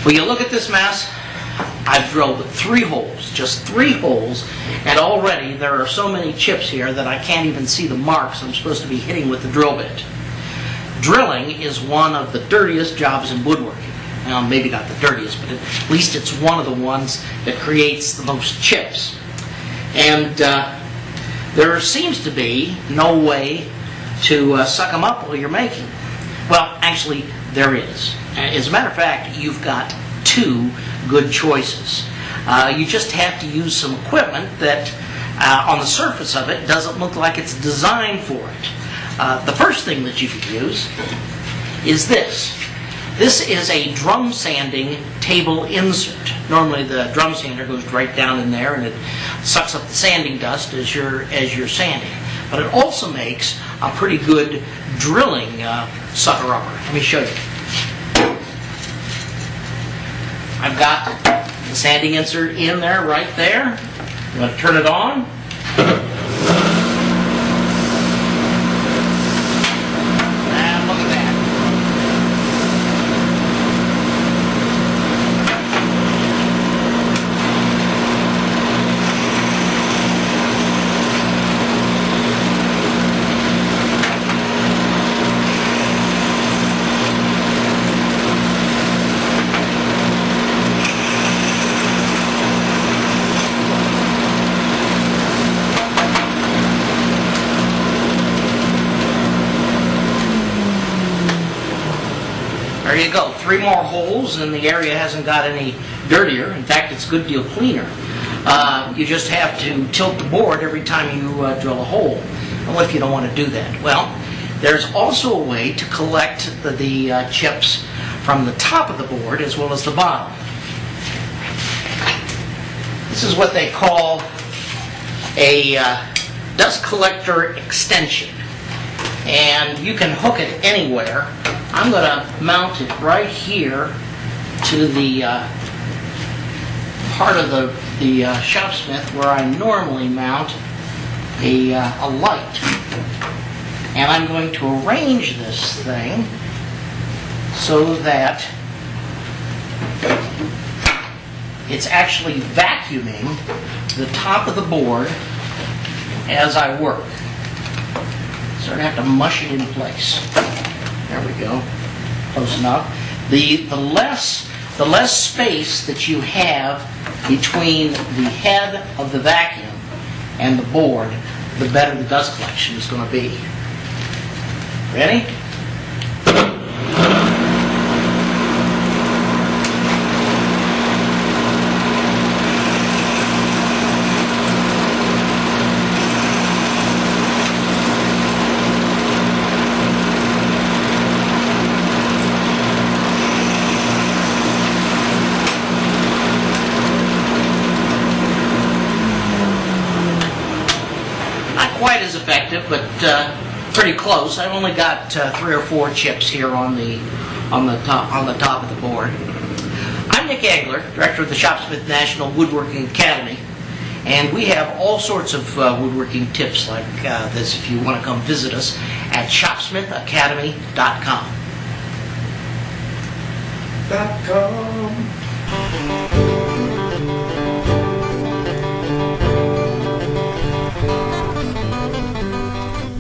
Well, you look at this mess. I've drilled 3 holes, just 3 holes, and already there are so many chips here that I can't even see the marks I'm supposed to be hitting with the drill bit. Drilling is one of the dirtiest jobs in woodworking. Well, maybe not the dirtiest, but at least it's one of the ones that creates the most chips. And there seems to be no way to suck them up while you're making. Well, actually, there is. As a matter of fact, you've got 2 good choices. You just have to use some equipment that on the surface of it doesn't look like it's designed for it. The first thing that you can use is this. This is a drum sanding table insert. Normally the drum sander goes right down in there and it sucks up the sanding dust as you're sanding. But it also makes a pretty good drilling sucker upper. Let me show you. I've got the sanding insert in there, right there. I'm going to turn it on. And look at that. There you go, 3 more holes and the area hasn't got any dirtier. In fact, it's a good deal cleaner. You just have to tilt the board every time you drill a hole. And what if you don't want to do that? Well, there's also a way to collect the chips from the top of the board as well as the bottom. This is what they call a dust collector extension. And you can hook it anywhere. I'm going to mount it right here to the part of the Shopsmith where I normally mount a light. And I'm going to arrange this thing so that it's actually vacuuming the top of the board as I work. So I have to mush it in place. There we go. Close enough. The less space that you have between the head of the vacuum and the board, the better the dust collection is going to be. Ready? Quite as effective, but pretty close. I've only got 3 or 4 chips here on the top of the board. I'm Nick Agler, director of the Shopsmith National Woodworking Academy, and we have all sorts of woodworking tips like this if you want to come visit us at shopsmithacademy.com.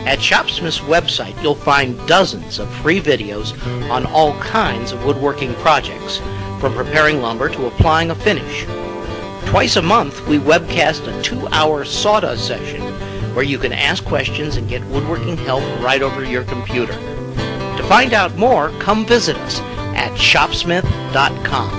At Shopsmith's website, you'll find dozens of free videos on all kinds of woodworking projects, from preparing lumber to applying a finish. Twice a month, we webcast a 2-hour Sawdust session where you can ask questions and get woodworking help right over your computer. To find out more, come visit us at shopsmith.com.